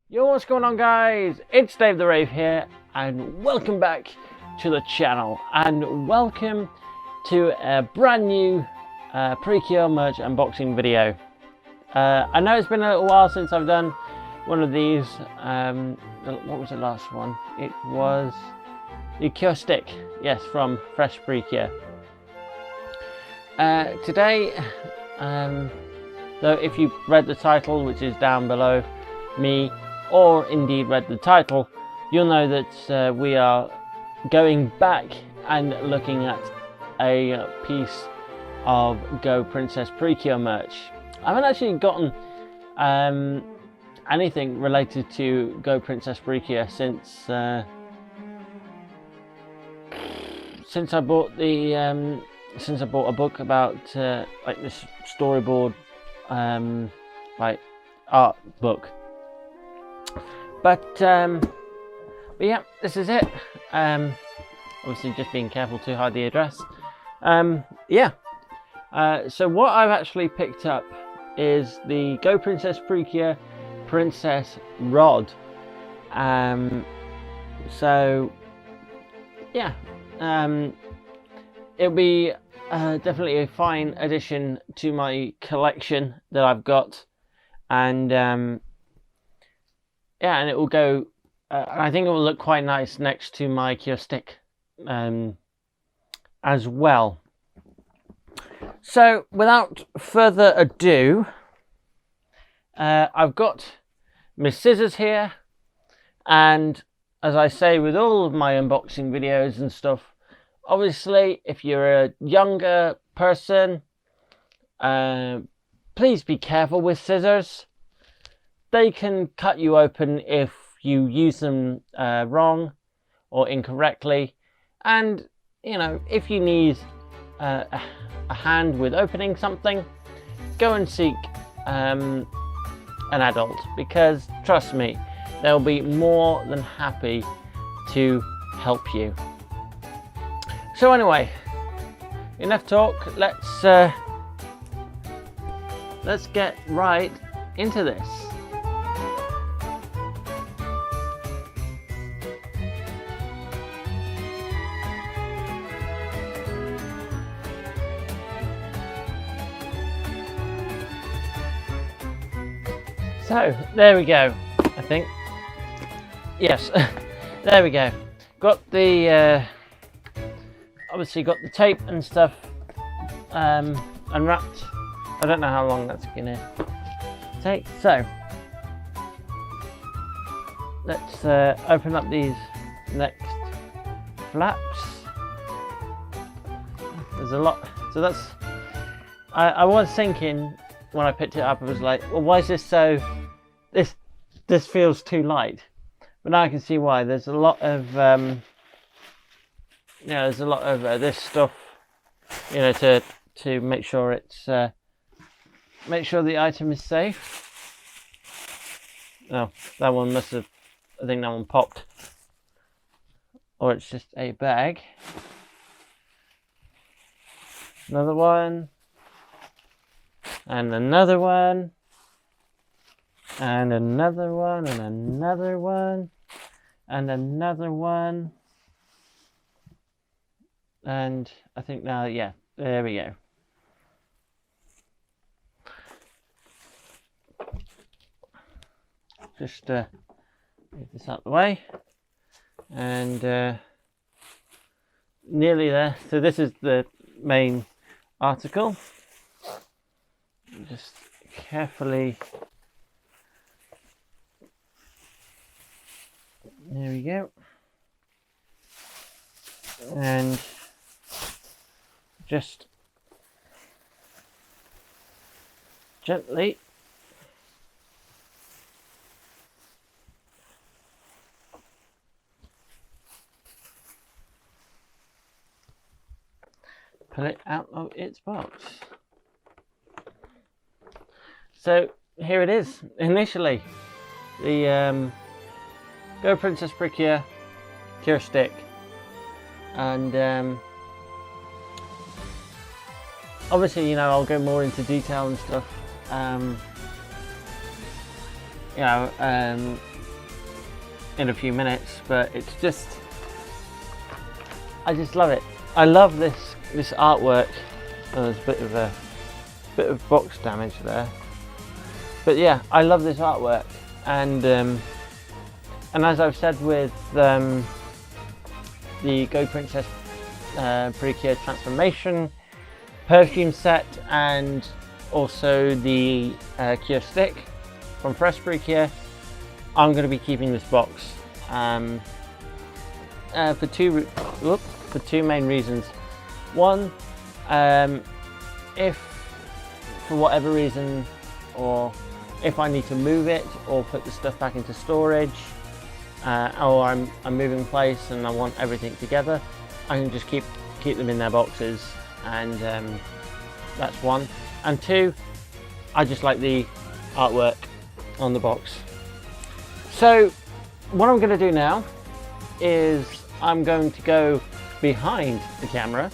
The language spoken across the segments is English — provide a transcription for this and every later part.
Yo, what's going on, guys? It's Dave the Rave here, and welcome back to the channel, and welcome to a brand new Precure merch unboxing video. I know it's been a little while since I've done one of these. What was the last one? It was the Cure Stick, yes, from Fresh Precure. Today, though, if you read the title, which is down below me, or indeed read the title, you'll know that we are going back and looking at a piece of Go Princess Precure merch. I haven't actually gotten anything related to Go Princess Precure since I bought the since I bought a book about like this storyboard like art book. But yeah, this is it. Obviously just being careful to hide the address. Yeah. So what I've actually picked up is the Go Princess Precure Princess Rod. So yeah, it'll be definitely a fine addition to my collection that I've got, and yeah, and it will go, I think it will look quite nice next to my Cure Stick as well. So without further ado, I've got my scissors here, and as I say with all of my unboxing videos and stuff, obviously if you're a younger person, please be careful with scissors. They can cut you open if you use them wrong or incorrectly, and you know, if you need a hand with opening something, go and seek an adult, because trust me, they'll be more than happy to help you. So anyway, enough talk. Let's get right into this. So there we go. I think, yes, there we go. Got the obviously got the tape and stuff unwrapped. I don't know how long that's gonna take. So let's open up these next flaps. There's a lot. So that's. I was thinking when I picked it up, I was like, well, why is this so? This feels too light, but now I can see why. There's a lot of there's a lot of this stuff, you know, to make sure it's make sure the item is safe. Oh, that one must have, I think that one popped, or it's just a bag. Another one, and another one, and another one, and another one, and another one, and I think now, yeah, there we go. Just move this out of the way, and nearly there. So this is the main article. Just carefully. There we go. And just gently pull it out of its box. So here it is. Initially, the Go Princess Precure Cure Stick, and obviously, you know, I'll go more into detail and stuff you know, in a few minutes, but it's just, I just love it. I love this artwork. Oh, there's a bit of box damage there, but yeah, I love this artwork, and as I've said with the Go Princess Precure transformation perfume set, and also the Cure stick from Fresh Precure, I'm going to be keeping this box for two main reasons. One, if for whatever reason, or if I need to move it or put the stuff back into storage, or I'm moving place and I want everything together, I can just keep them in their boxes, and that's one. And two, I just like the artwork on the box. So what I'm going to do now is I'm going to go behind the camera,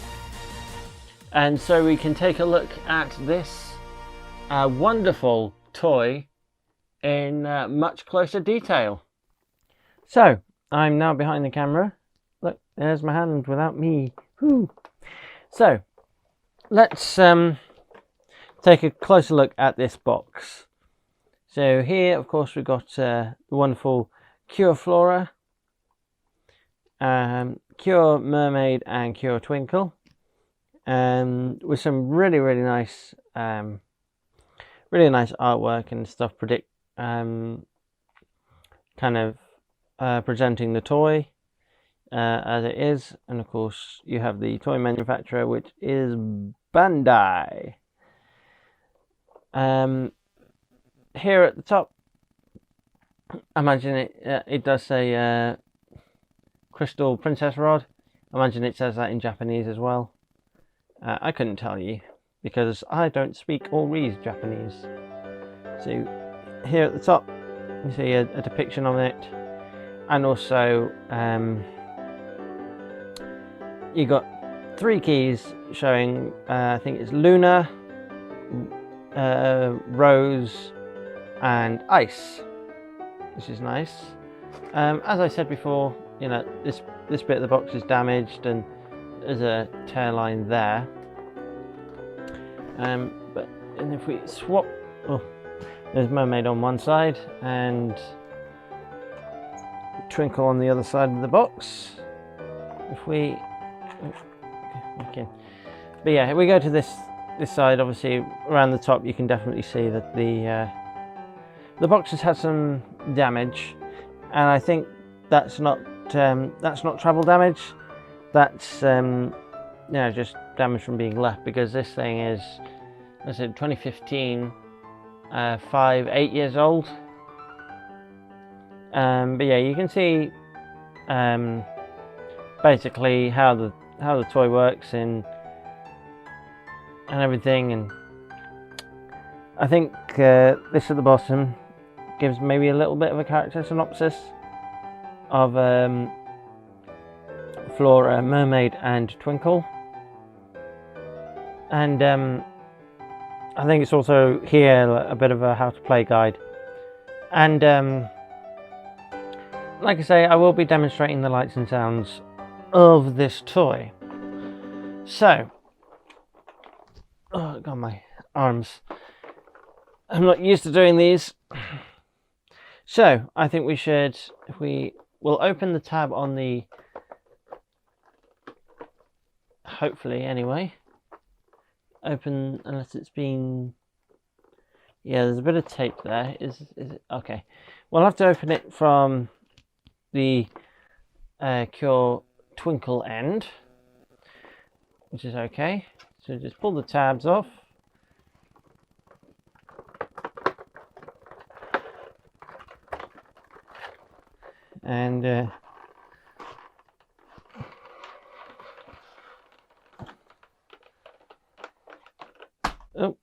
and so we can take a look at this wonderful toy in much closer detail. So I'm now behind the camera. Look, there's my hand without me. Woo. So let's take a closer look at this box. So here, of course, we've got the wonderful Cure Flora, Cure Mermaid, and Cure Twinkle, with some really nice artwork and stuff. Kind of presenting the toy as it is, and of course you have the toy manufacturer, which is Bandai. Here at the top, I imagine it does say Crystal Princess Rod. I imagine it says that in Japanese as well. I couldn't tell you because I don't speak or read Japanese. So here at the top you see a depiction of it, and also you got 3 keys showing I think it's Luna, Rose, and Ice, which is nice. As I said before, you know, this bit of the box is damaged and there's a tear line there. And if we swap, there's Mermaid on one side and Twinkle on the other side of the box. If we, okay, but yeah, if we go to this side, obviously around the top, you can definitely see that the box has had some damage, and I think that's not travel damage. That's just damage from being left, because this thing is, I said, 2015, 8 years old. But yeah, you can see basically how the toy works and everything, and I think this at the bottom gives maybe a little bit of a character synopsis of Flora, Mermaid, and Twinkle. And I think it's also here a bit of a how to play guide. And like I say, I will be demonstrating the lights and sounds of this toy. So, oh god, my arms, I'm not used to doing these. So I think we should, if we will open the tab on the, hopefully anyway, open, unless it's been, yeah, there's a bit of tape there. Is it okay? We'll have to open it from the Cure Twinkle end, which is okay. So just pull the tabs off. And oh,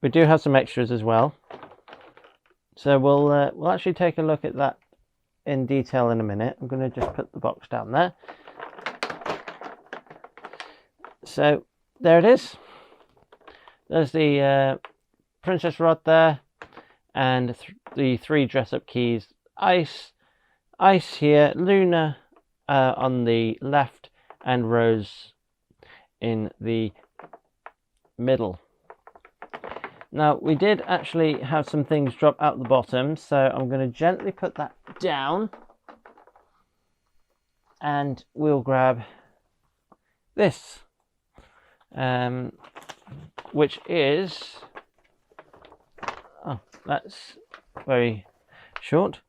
we do have some extras as well. So we'll actually take a look at that in detail in a minute. I'm going to just put the box down there. So there it is. There's the Princess Rod there, and the 3 dress-up keys: Ice here, Luna on the left, and Rose in the middle. Now, we did actually have some things drop out the bottom, so I'm going to gently put that down, and we'll grab this, which is, oh, that's very short,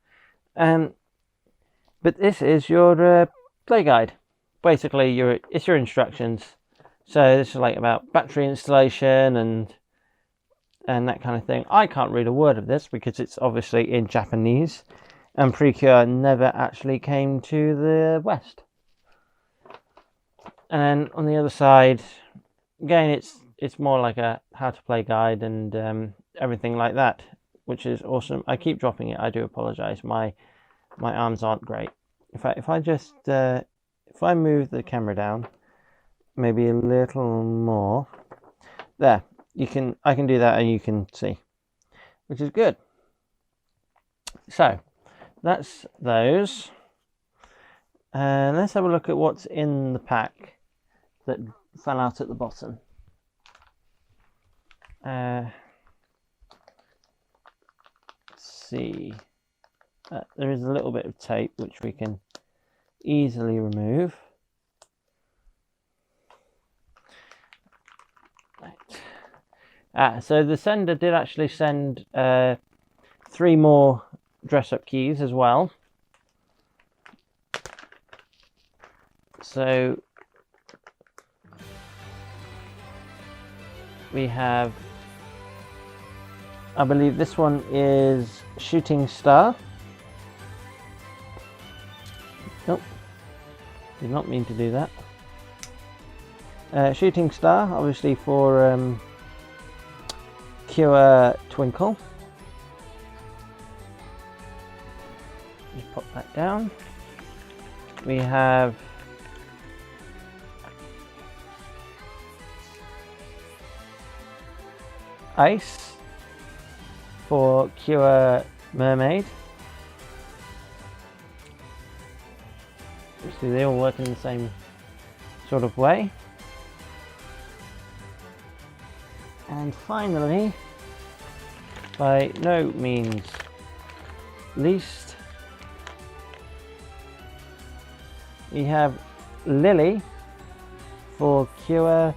but this is your play guide. Basically, it's your instructions. So this is like about battery installation and that kind of thing. I can't read a word of this because it's obviously in Japanese, and Precure never actually came to the West. And then on the other side, again, it's more like a how to play guide and everything like that, which is awesome. I keep dropping it. I do apologize. My arms aren't great. If I just if I move the camera down maybe a little more, there, I can do that and you can see, which is good. So that's those. And let's have a look at what's in the pack that fell out at the bottom. Let's see. There is a little bit of tape which we can easily remove. Right. So the sender did actually send 3 more dress-up keys as well. So we have, I believe this one is Shooting Star. Nope, did not mean to do that. Shooting Star, obviously for Precure Twinkle. Just pop that down. We have Ice for Precure Mermaid. See, they all work in the same sort of way. And finally, by no means least, we have Lily for Precure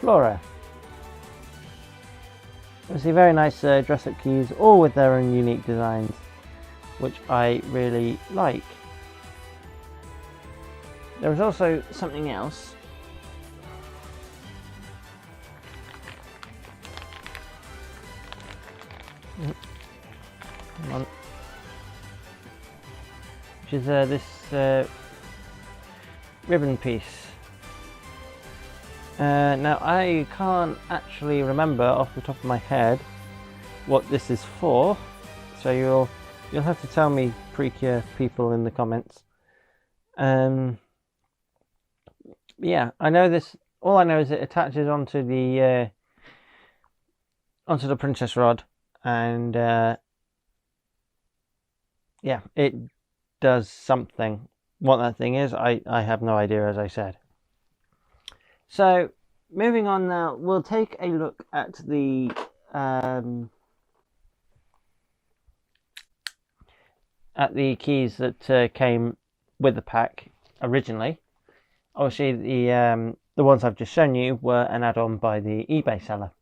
Flora. Obviously very nice dress-up keys, all with their own unique designs, which I really like. There was also something else. Come on. Which is this ribbon piece. Now I can't actually remember off the top of my head what this is for, so you'll have to tell me, Precure people, in the comments. Yeah, I know this. All I know is it attaches onto the princess rod, and yeah, it does something. What that thing is, I have no idea, as I said. So moving on now, we'll take a look at the keys that came with the pack originally. Obviously, the ones I've just shown you were an add-on by the eBay seller.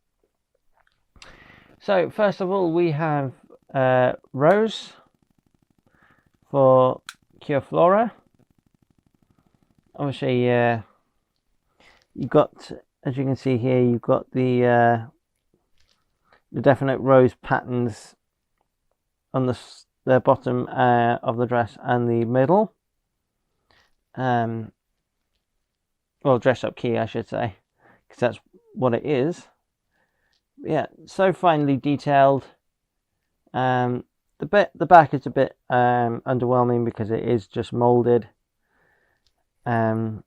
So first of all, we have Rose for Precure Flora. Obviously, you've got, as you can see here, you've got the definite rose patterns on the bottom of the dress and the middle. Well, dress-up key, I should say, because that's what it is. Yeah, so finely detailed. The back is a bit underwhelming because it is just molded. But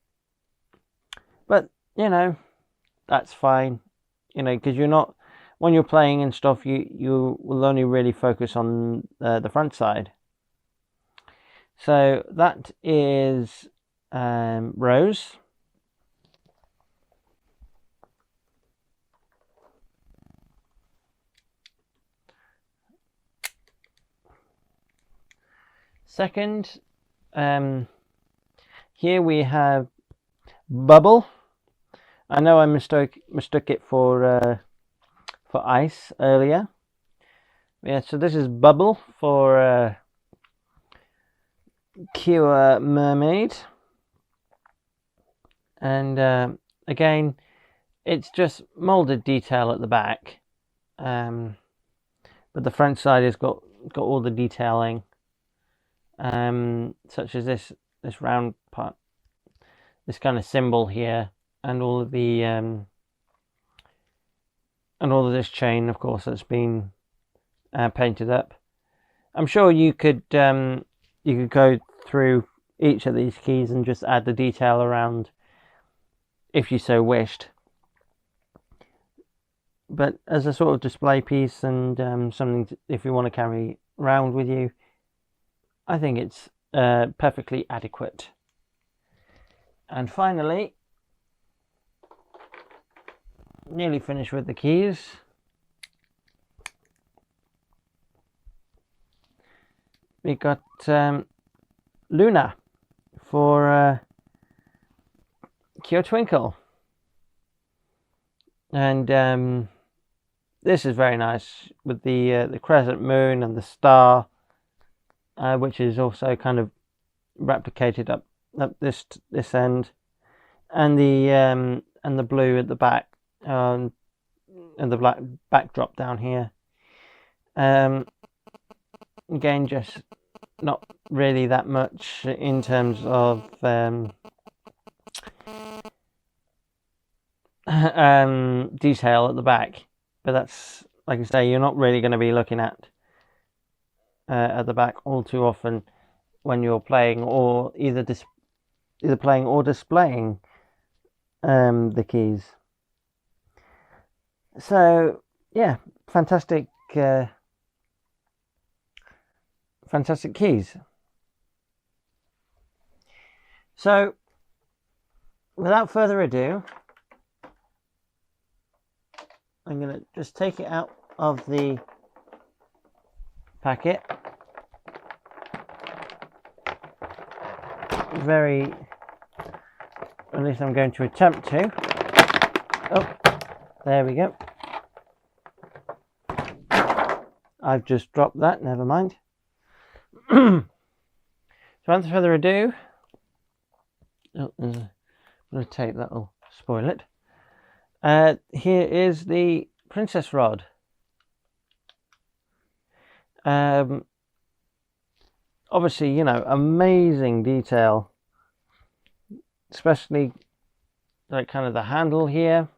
you know, that's fine. You know, because you're not, when you're playing and stuff, you will only really focus on the front side. So that is Rose. Second, here we have Bubble. I know I mistook it for ice earlier. Yeah, so this is Bubble for Precure Mermaid, and again, it's just molded detail at the back, but the front side has got all the detailing, such as this round part, this kind of symbol here, and all of the and all of this chain, of course, that's been painted up. I'm sure you could go through each of these keys and just add the detail around if you so wished. But as a sort of display piece and something if you want to carry around with you, I think it's perfectly adequate. And finally, nearly finished with the keys. We got Luna for Precure Twinkle, and this is very nice with the crescent moon and the star, which is also kind of replicated up this end, and the blue at the back, and the black backdrop down here. Again, just not really that much in terms of detail at the back, but that's, like I say, you're not really going to be looking at the back all too often when you're playing, or either playing or displaying the keys. So yeah, fantastic keys. So without further ado, I'm going to just take it out of the packet. At least I'm going to attempt to. Oh, there we go. I've just dropped that, never mind. So without further ado, there's a bit of tape that'll spoil it. Here is the princess rod. Obviously, you know, amazing detail, especially like kind of the handle here,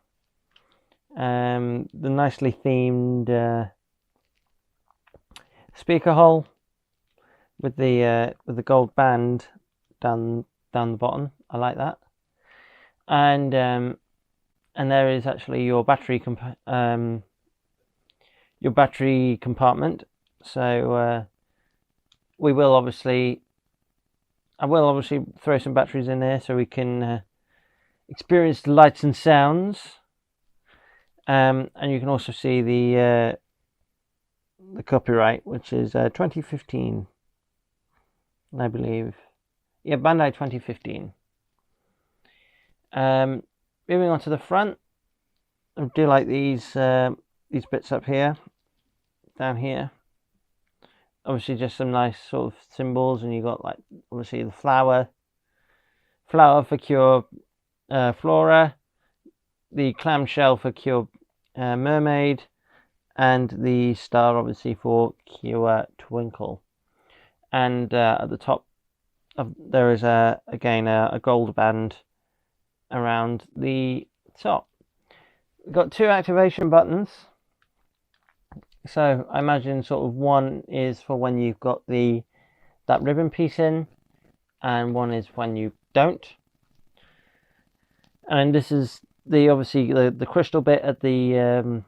the nicely themed speaker hole with the gold band down the bottom. I like that. And there is actually your battery compartment. So I will obviously throw some batteries in there so we can experience the lights and sounds. And you can also see the copyright, which is 2015, I believe. Yeah, Bandai 2015. Moving on to the front, I do like these bits up here, down here. Obviously, just some nice sort of symbols, and you got like obviously the flower for Precure Flora, the clamshell for Precure Mermaid, and the star obviously for Precure Twinkle. And at the top there is again a gold band around the top. We've got two activation buttons. So I imagine sort of one is for when you've got that ribbon piece in, and one is when you don't. And this is obviously the crystal bit at the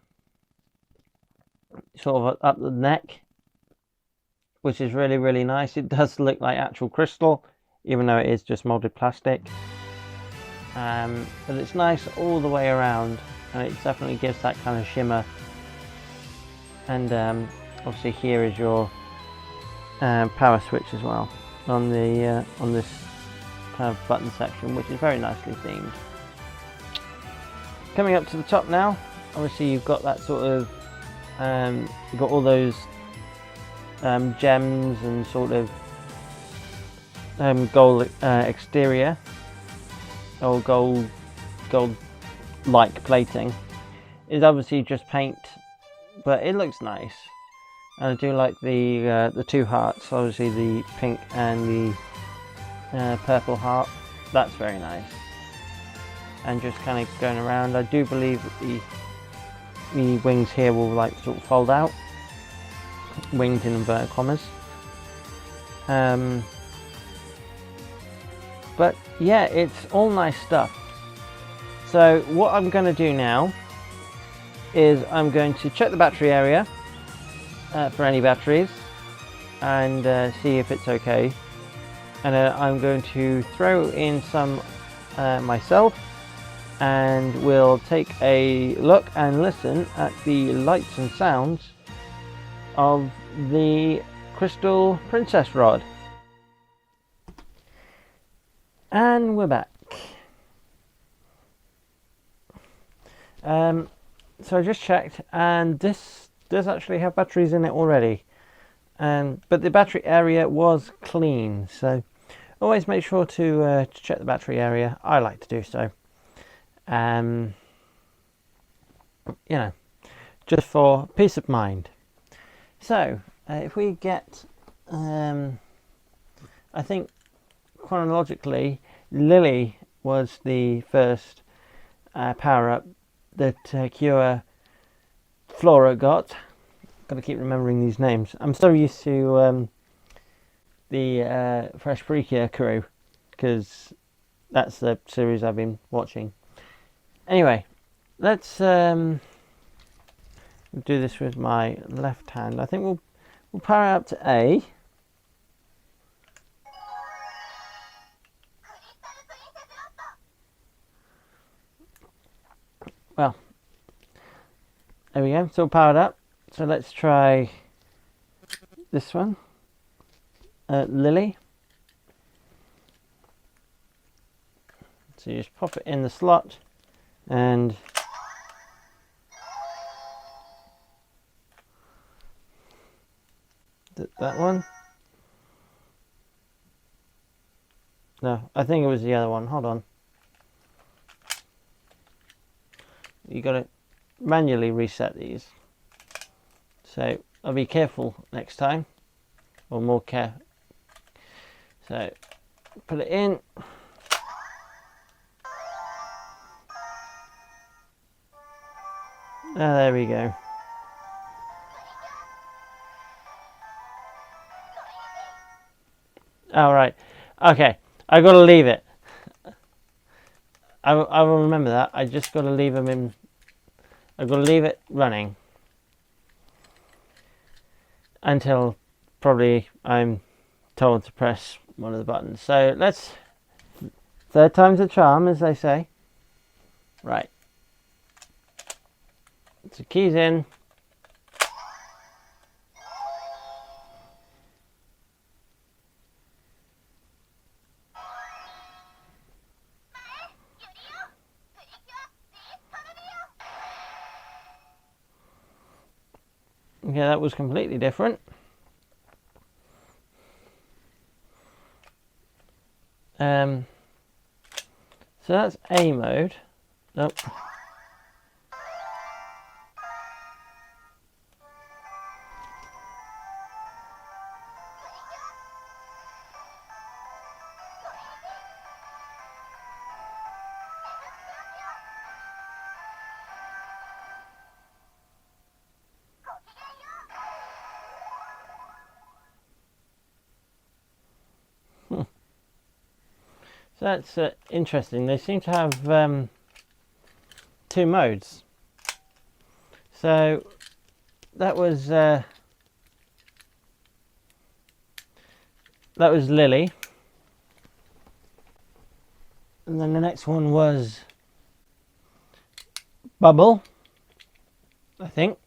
sort of up the neck, which is really, really nice. It does look like actual crystal, even though it is just molded plastic. But it's nice all the way around, and it definitely gives that kind of shimmer. And obviously here is your power switch as well on the on this kind of button section, which is very nicely themed. Coming up to the top now, obviously you've got that sort of you've got all those gems and sort of gold exterior, or gold like plating. Is obviously just paint, but it looks nice. And I do like the two hearts, obviously the pink and the purple heart. That's very nice. And just kind of going around, I do believe that the wings here will like sort of fold out. Wings in inverted commas. But yeah, it's all nice stuff. So what I'm going to do now is I'm going to check the battery area for any batteries and see if it's okay. And I'm going to throw in some myself, and we'll take a look and listen at the lights and sounds of the Crystal Princess Rod. And we're back. So I just checked, and this does actually have batteries in it already, but the battery area was clean, so always make sure to check the battery area. I like to do so, you know, just for peace of mind. So if we get I think chronologically, Lily was the first power-up that Precure Flora got. Got to keep remembering these names. I'm so used to the Fresh Precure crew, because that's the series I've been watching. Anyway, let's do this with my left hand. I think we'll power up to A. Well, there we go, it's all powered up. So let's try this one, Lily. So you just pop it in the slot, and that one. No, I think it was the other one. Hold on. You got to manually reset these, so I'll be careful next time, or more care. So put it in. There we go. All right. Okay, I got to leave it. I will remember that. I just got to leave them in. I've got to leave it running until probably I'm told to press one of the buttons. So let's, third time's a charm, as they say. Right. So keys in. Yeah, that was completely different. So that's A mode. Nope. So that's interesting. They seem to have two modes. So that was Lily. And then the next one was Bubble, I think.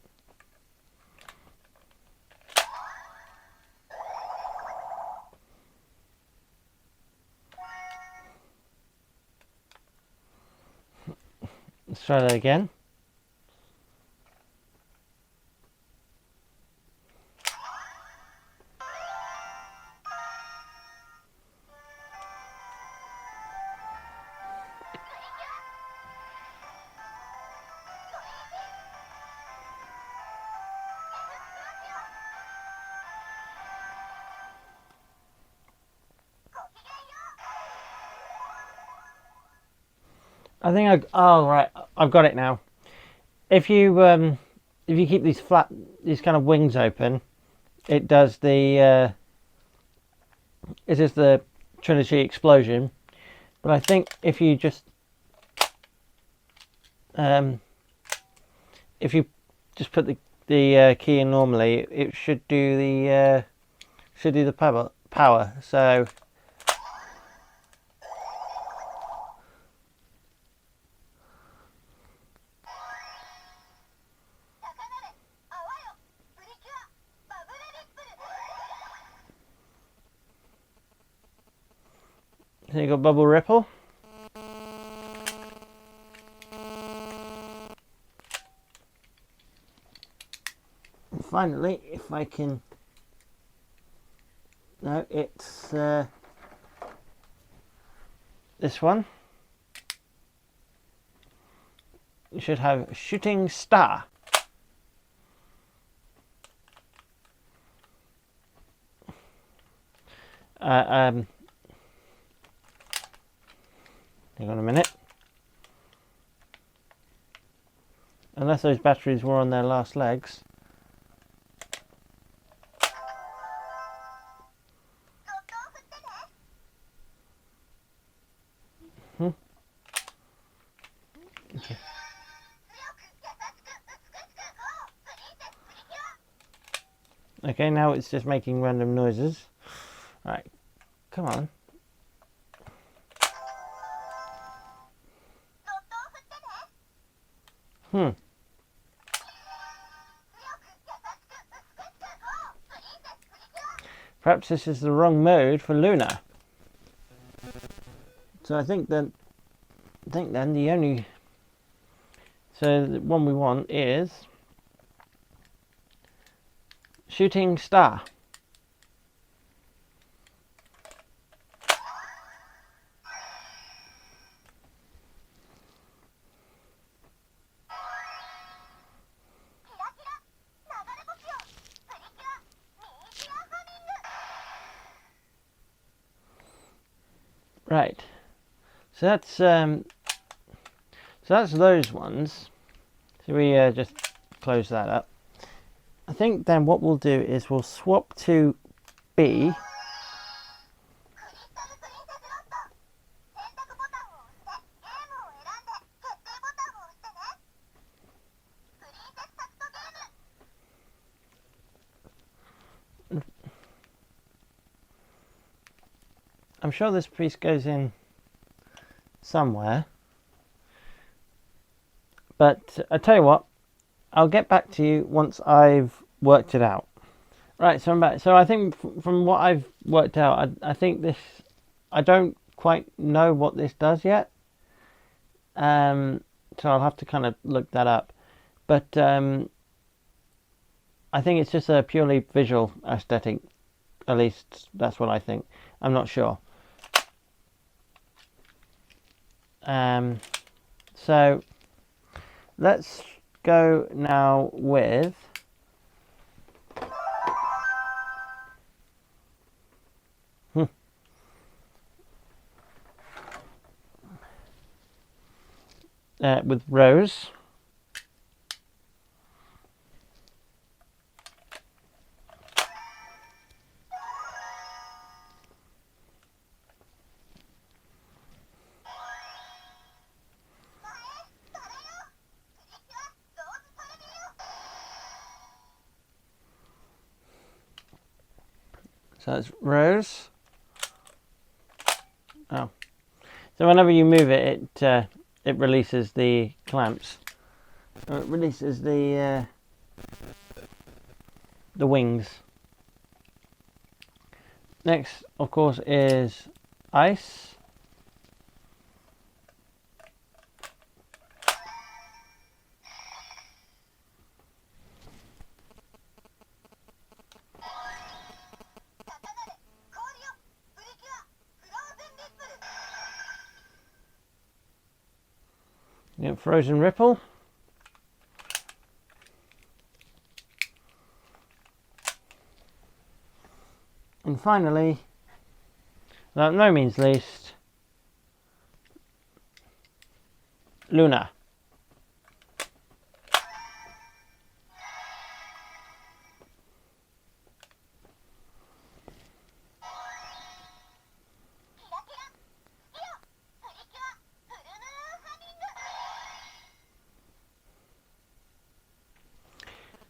Let's try that again. I think oh right, I've got it now. If you keep these kind of wings open, it does the it is the Trinity explosion. But I think if you just put the key in normally, it should do the power. So you got bubble ripple. And finally, if I can, no, it's this one. You should have shooting star. Hang on a minute. Unless those batteries were on their last legs. Okay. Okay, now it's just making random noises. Alright, come on. Perhaps this is the wrong mode for Luna. So I think then the only, so the one we want is shooting star. Right, so that's those ones. So we just close that up. I think then what we'll do is we'll swap to B. I'm sure this piece goes in somewhere, but I tell you what, I'll get back to you once I've worked it out. Right, so I'm back. So I think from what I've worked out, I think this, I don't quite know what this does yet, so I'll have to kind of look that up, but I think it's just a purely visual aesthetic, at least that's what I think. I'm not sure. So let's go now with Rose. So it's Rose. Oh, so whenever you move it, it releases the clamps. Or it releases the wings. Next, of course, is Ice. Yeah, Frozen Ripple. And finally, by no means least, Luna.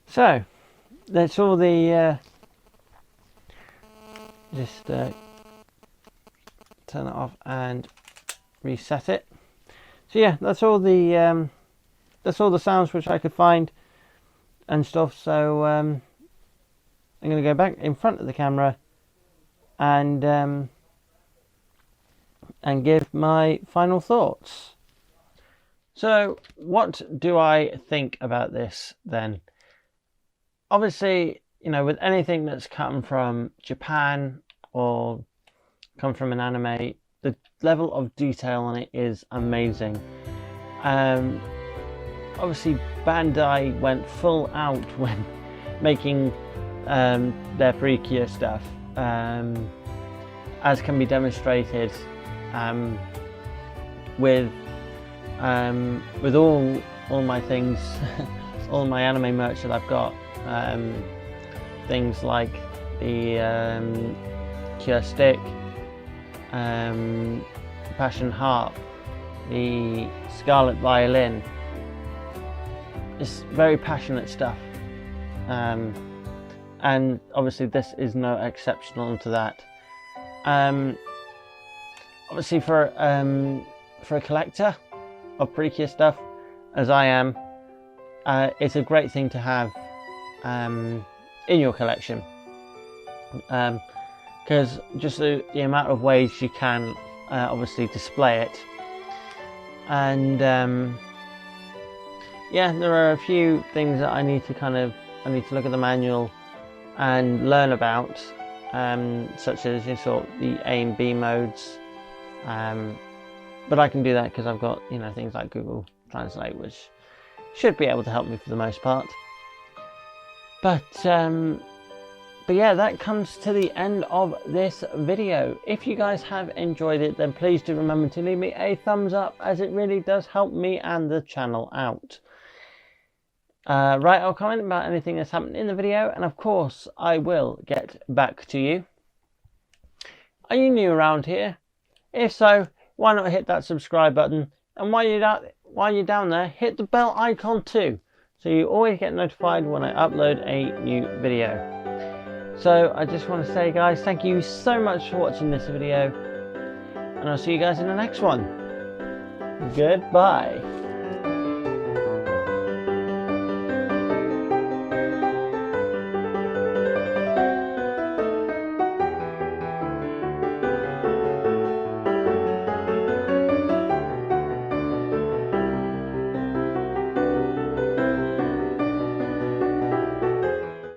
So that's all the just turn it off and reset it. So yeah, that's all the sounds which I could find and stuff. So I'm going to go back in front of the camera and give my final thoughts. So what do I think about this then? Obviously, you know, with anything that's come from Japan or come from an anime, the level of detail on it is amazing. Obviously, Bandai went full out when making their Precure stuff, as can be demonstrated with all my things, all my anime merch that I've got. Things like the Cure Stick, Passion Harp, the Scarlet Violin. It's very passionate stuff, and obviously this is no exception to that. Obviously for a collector of Precure stuff, as I am, it's a great thing to have in your collection, because just the amount of ways you can obviously display it, and yeah, there are a few things that I need to look at the manual and learn about, such as sort of the A and B modes, but I can do that because I've got things like Google Translate, which should be able to help me for the most part. But yeah, that comes to the end of this video. If you guys have enjoyed it, then please do remember to leave me a thumbs up, as it really does help me and the channel out. Write or comment about anything that's happened in the video, and of course I will get back to you. Are you new around here? If so, why not hit that subscribe button, and while you're down there, hit the bell icon too, so you always get notified when I upload a new video. So I just want to say, guys, thank you so much for watching this video, and I'll see you guys in the next one. Goodbye.